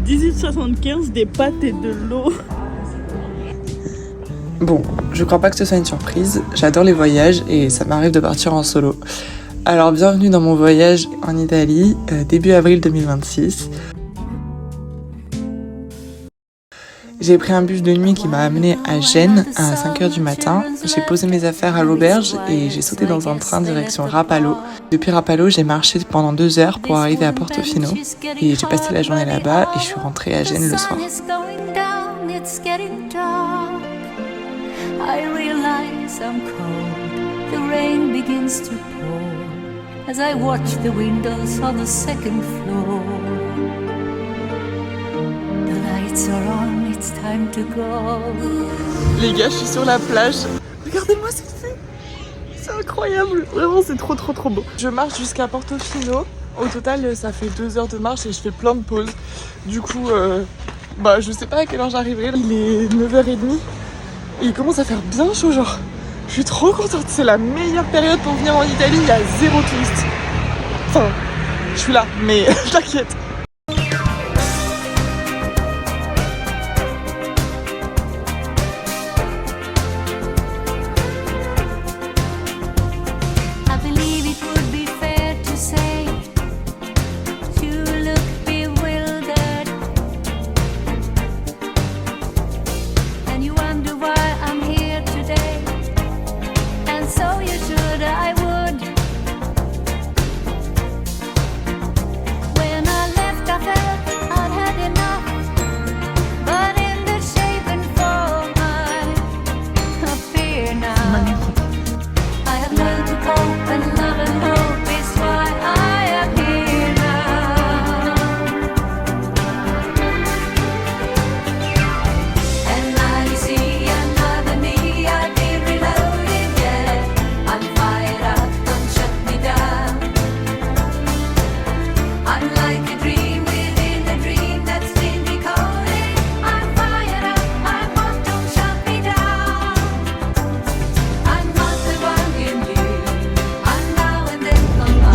1875, des pâtes et de l'eau. Bon, je crois pas que ce soit une surprise, j'adore les voyages et ça m'arrive de partir en solo. Alors bienvenue dans mon voyage en Italie, début avril 2026. J'ai pris un bus de nuit qui m'a amené à Gênes à 5h du matin. J'ai posé mes affaires à l'auberge et j'ai sauté dans un train direction Rapallo. Depuis Rapallo, j'ai marché pendant 2 heures pour arriver à Portofino. Et j'ai passé la journée là-bas et je suis rentrée à Gênes le soir. Les gars, je suis sur la plage. Regardez-moi cette vue. C'est incroyable. Vraiment, c'est trop beau. Je marche jusqu'à Portofino. Au total, ça fait 2 heures de marche et je fais plein de pauses. Du coup, je sais pas à quelle heure j'arriverai. Il est 9h30 et il commence à faire bien chaud, genre. Je suis trop contente. C'est la meilleure période pour venir en Italie. Il y a 0 touristes. Enfin, je suis là, mais t'inquiète.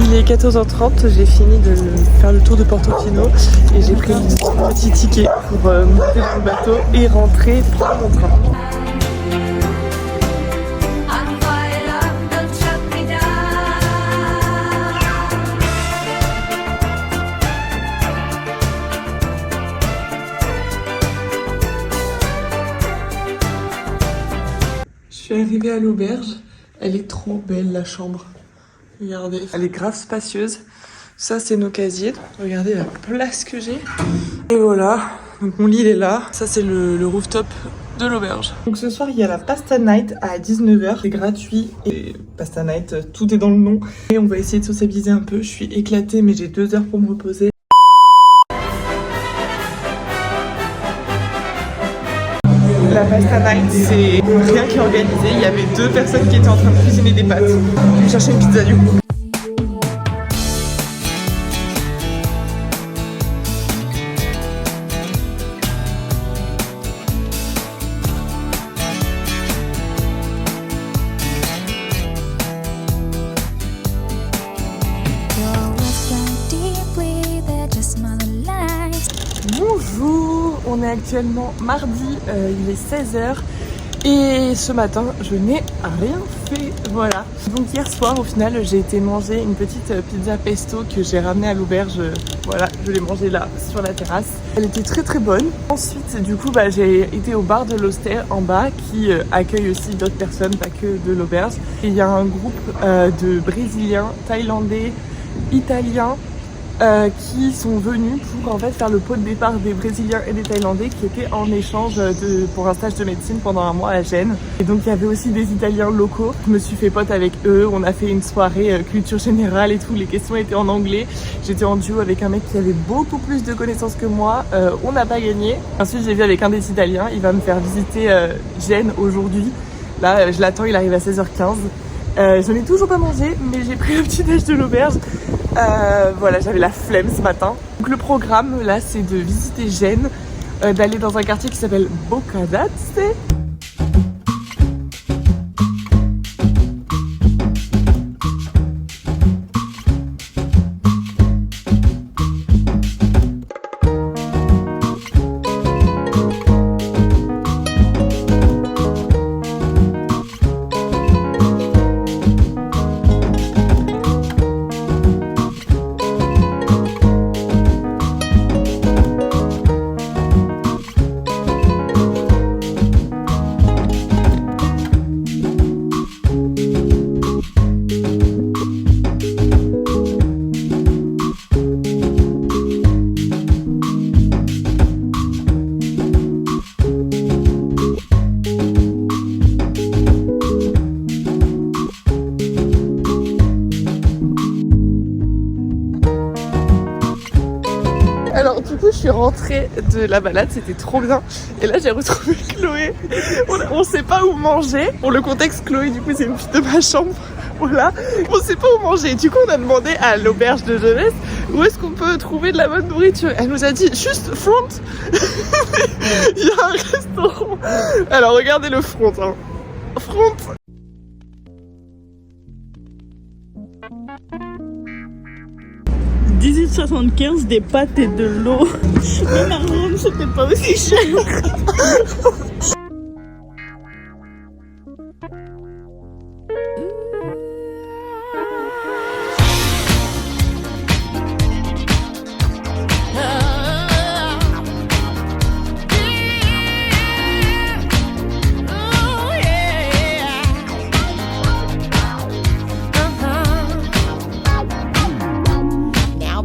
Il est 14h30, j'ai fini de faire le tour de Portofino et j'ai pris un petit ticket pour monter dans le bateau et rentrer prendre mon train. Je suis arrivée à l'auberge, elle est trop belle la chambre. Regardez, elle est grave spacieuse. Ça, c'est nos casiers. Regardez la place que j'ai. Et voilà, donc mon lit il est là. Ça, c'est le rooftop de l'auberge. Donc ce soir, il y a la Pasta Night à 19h. C'est gratuit. Et Pasta Night, tout est dans le nom. Et on va essayer de sociabiliser un peu. Je suis éclatée, mais j'ai 2 heures pour me reposer. La Pasta Night, c'est rien qui est organisé. Il y avait 2 personnes qui étaient en train de cuisiner des pâtes. Je vais chercher une pizza du coup. Bonjour, on est actuellement mardi, il est 16h et ce matin je n'ai rien fait, voilà. Donc hier soir au final j'ai été manger une petite pizza pesto que j'ai ramenée à l'auberge, voilà, je l'ai mangée là sur la terrasse. Elle était très bonne. Ensuite du coup j'ai été au bar de l'Oster en bas qui accueille aussi d'autres personnes, pas que de l'auberge. Et il y a un groupe de Brésiliens, Thaïlandais, Italiens qui sont venus pour en fait faire le pot de départ des Brésiliens et des Thaïlandais qui étaient en échange pour un stage de médecine pendant un mois à Gênes. Et donc il y avait aussi des Italiens locaux. Je me suis fait pote avec eux, on a fait une soirée culture générale et tout, les questions étaient en anglais. J'étais en duo avec un mec qui avait beaucoup plus de connaissances que moi, on n'a pas gagné. Ensuite j'ai vu avec un des Italiens, il va me faire visiter Gênes aujourd'hui. Là je l'attends, il arrive à 16h15. Je n'ai toujours pas mangé, mais j'ai pris le petit déj de l'auberge. Voilà, j'avais la flemme ce matin. Donc le programme là, c'est de visiter Gênes, d'aller dans un quartier qui s'appelle Boccadazze. Alors du coup je suis rentrée de la balade, c'était trop bien. Et là j'ai retrouvé Chloé. On sait pas où manger. Pour le contexte, Chloé du coup c'est une fille de ma chambre. Voilà, on sait pas où manger. Du coup on a demandé à l'auberge de jeunesse où est-ce qu'on peut trouver de la bonne nourriture. Elle nous a dit juste front. Il y a un restaurant. Alors regardez le front, hein. Front. « 18,75 des pâtes et de l'eau. » Même à Rome, c'était pas aussi cher.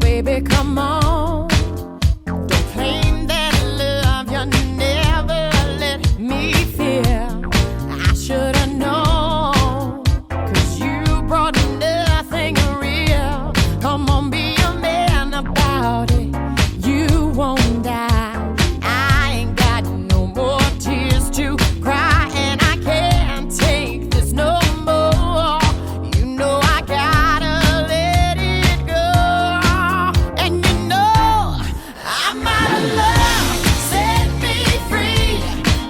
Baby, come on. Don't claim that love you never let me feel. I should've known, 'cause you brought nothing real. Come on, be a man about it. You won't die. I ain't got no more tears to cry, and I can't take this no more. You know I gotta let it go. And you know I'm out of love. Set me free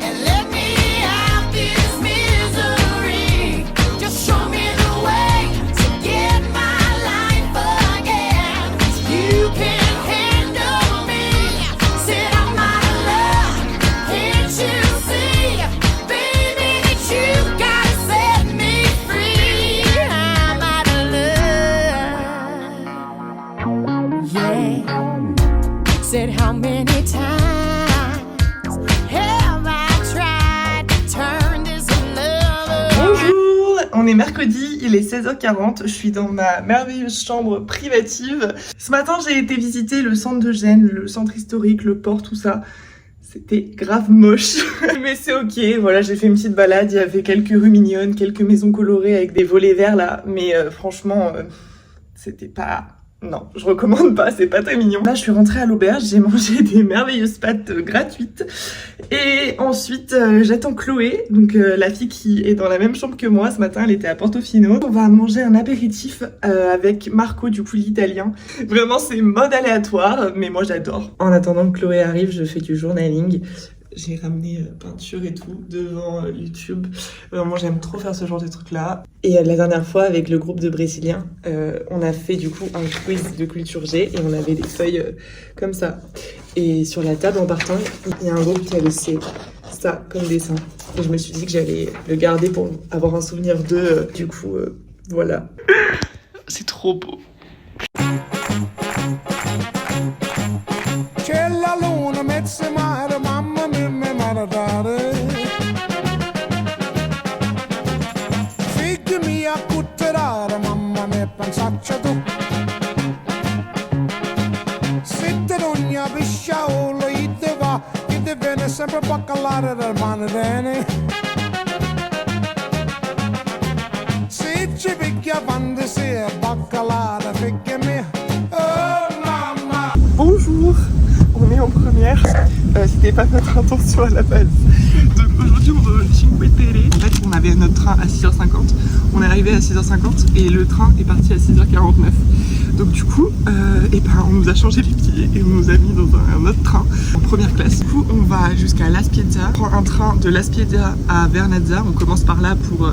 and let me out this misery. Just show me the way to get my life again. You can handle me. Said I'm out of love. Can't you see, baby, that you gotta set me free? I'm out of love. Yeah. Said how many times have I tried to turn this love around? Bonjour, on est mercredi, il est 16h40, je suis dans ma merveilleuse chambre privative. Ce matin j'ai été visiter le centre de Gênes, le centre historique, le port, tout ça. C'était grave moche, mais c'est ok, voilà, j'ai fait une petite balade, il y avait quelques rues mignonnes, quelques maisons colorées avec des volets verts là, mais franchement, c'était pas... Non, je recommande pas, c'est pas très mignon. Là, je suis rentrée à l'auberge, j'ai mangé des merveilleuses pâtes gratuites. Et ensuite, j'attends Chloé, donc la fille qui est dans la même chambre que moi. Ce matin, elle était à Portofino. On va manger un apéritif avec Marco, du coup l'italien. Vraiment, c'est mode aléatoire, mais moi j'adore. En attendant que Chloé arrive, je fais du journaling. J'ai ramené peinture et tout devant YouTube. Vraiment, j'aime trop faire ce genre de trucs-là. Et la dernière fois, avec le groupe de Brésiliens, on a fait du coup un quiz de culture G et on avait des feuilles comme ça. Et sur la table en partant, il y a un groupe qui a laissé ça comme dessin. Et je me suis dit que j'allais le garder pour avoir un souvenir d'eux. Du coup, voilà. C'est trop beau. C'è la luna, mezza mare, mamma mia, mi maradare. Figli mia, cutterare, mamma mia, pensaccia tu. Se te non ne pisciaolo, chi te va, chi te viene sempre baccalare del mano bene. Se ci picchia fantasia, baccalare, figli mia, oh mamma. Bonjour, on est en première, c'était pas notre intention à la base. Donc aujourd'hui on va au Cinque Terre. En fait on avait notre train à 6h50, on est arrivé à 6h50 et le train est parti à 6h49. Donc du coup on nous a changé les billets et on nous a mis dans un autre train en première classe. Du coup on va jusqu'à La Spiezia, on prend un train de La Spiezia à Vernazza, on commence par là pour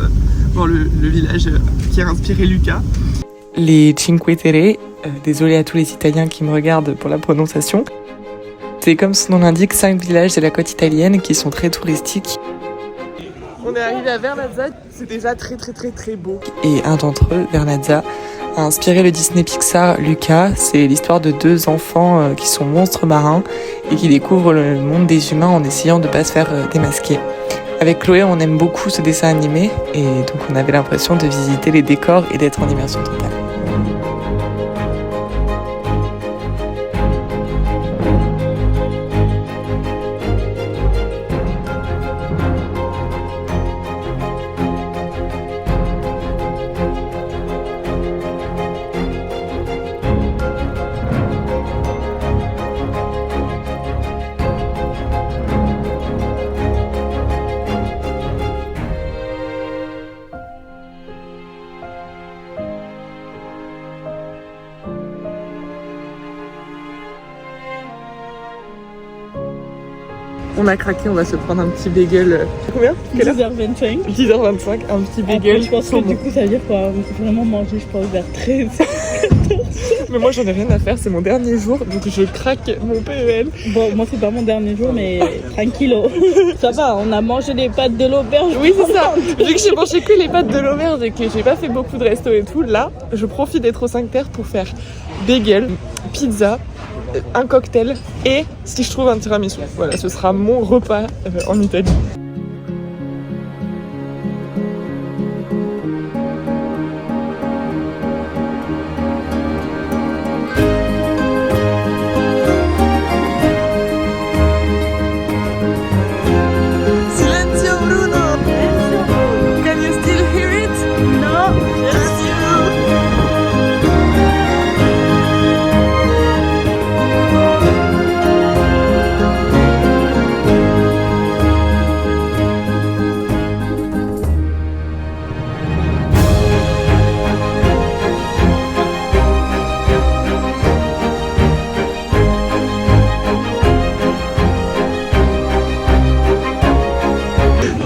voir le village qui a inspiré Luca. Les Cinque Terre, désolé à tous les Italiens qui me regardent pour la prononciation. C'est comme son nom l'indique, 5 villages de la côte italienne qui sont très touristiques. On est arrivé à Vernazza, c'est déjà très beau. Et un d'entre eux, Vernazza, a inspiré le Disney Pixar Luca. C'est l'histoire de deux enfants qui sont monstres marins et qui découvrent le monde des humains en essayant de ne pas se faire démasquer. Avec Chloé, on aime beaucoup ce dessin animé et donc on avait l'impression de visiter les décors et d'être en immersion totale. On a craqué, on va se prendre un petit bagel. Combien? 10h25. 10h25, un petit bagel. Après, je pense que du coup, ça veut dire qu'on va vraiment manger, je pense, vers 13. Mais moi, j'en ai rien à faire, c'est mon dernier jour, donc je craque mon PEL. Bon, moi, c'est pas mon dernier jour, mais tranquillo. Ça va, on a mangé des pâtes de l'auberge. Oui, c'est ça. Vu que j'ai mangé que les pâtes de l'auberge et que j'ai pas fait beaucoup de resto et tout, là, je profite d'être au 5 Terre pour faire bagel, pizza, un cocktail et si je trouve un tiramisu. Voilà, ce sera mon repas en Italie. Silenzio Bruno! Can you still hear it? No, just you!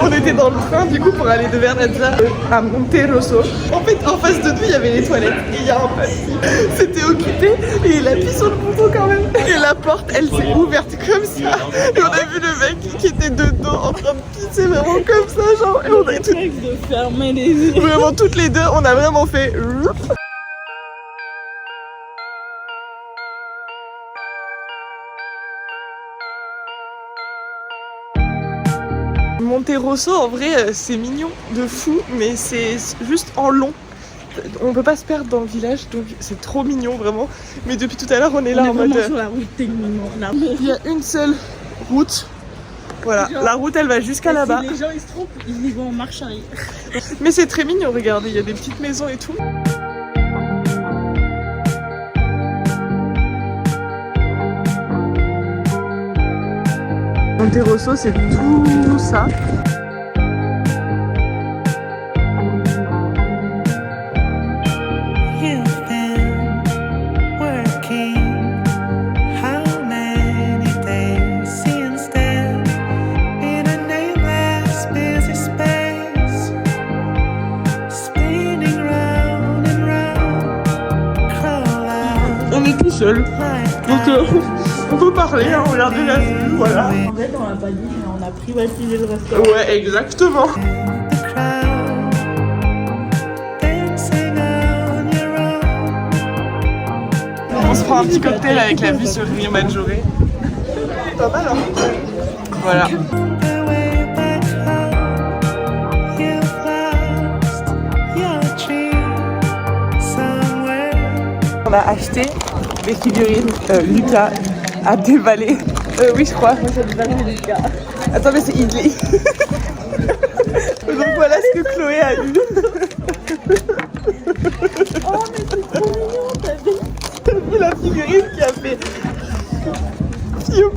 On était dans le train du coup pour aller de Vernazza à Monterosso. En fait, en face de nous, il y avait les toilettes et il y a un papy. C'était occupé et il appuie sur le bouton quand même. Et la porte, elle s'est ouverte comme ça. Et on a vu le mec qui était dedans en train de pisser vraiment comme ça, genre. Et on a tout... de fermer les yeux. Vraiment toutes les deux, on a vraiment fait... Monterosso, en vrai, c'est mignon de fou, mais c'est juste en long. On peut pas se perdre dans le village, donc c'est trop mignon vraiment. Mais depuis tout à l'heure, on est là en mode... sur la route techniquement. Il y a une seule route. Voilà, Genre, la route elle va jusqu'à là-bas. Si les gens ils se trompent, ils y vont en marche arrière. Mais c'est très mignon, regardez, il y a des petites maisons et tout. Monterosso, c'est tout ça. On est tout seul, donc on peut parler, hein, regarder la vue, voilà. En fait, on l'a pas dit, mais on a privatisé le restaurant. Ouais, exactement. On se prend un petit cocktail avec la vue sur Rio Maggiore. Pas mal, hein? Voilà. On a acheté des figurines. Lucas a déballé. Oui, je crois. Moi, j'ai déballé Lucas. Attends, mais c'est Idli. Donc voilà ce que Chloé a eu. Oh, mais c'est trop mignon, t'as vu? T'as vu la figurine qui a fait... Fiou.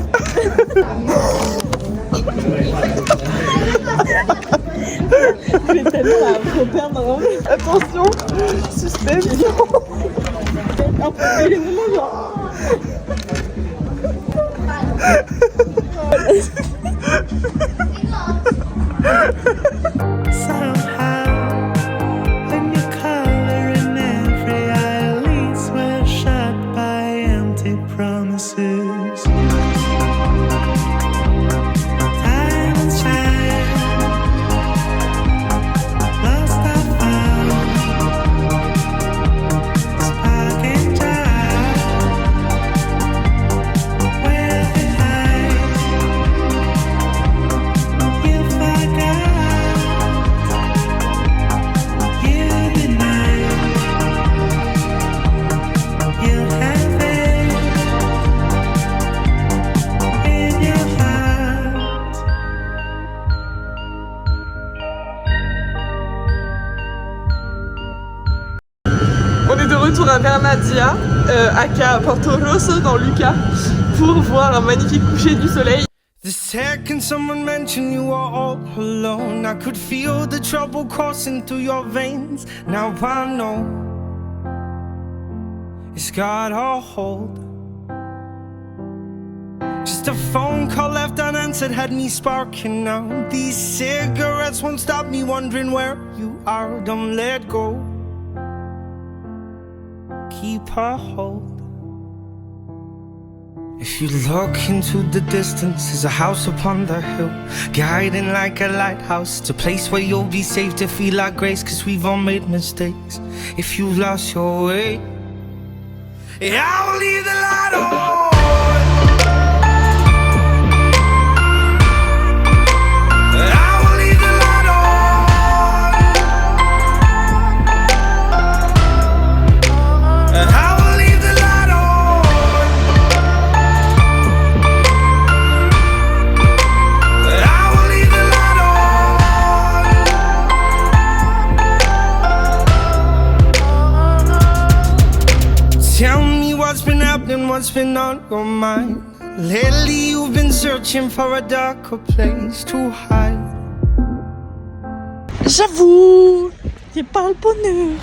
Je vais tellement la reperdre. Attention, suspense. Après, il est vraiment genre... Retour à Vernazza, aka Portorosso dans Lucas, pour voir un magnifique coucher du soleil. The second someone mentioned you were all alone, I could feel the trouble coursing through your veins. Now I know it's got a hold. Just a phone call left unanswered. once that had me sparking now. These cigarettes won't stop me wondering where you are. Don't let go. Keep a hold. If you look into the distance, there's a house upon the hill, guiding like a lighthouse. It's a place where you'll be safe to feel like grace, cause we've all made mistakes. If you've lost your way, I'll leave the light on. What's been on your mind? Lately you've been searching for a darker place to hide. J'avoue, c'est pas le bonheur.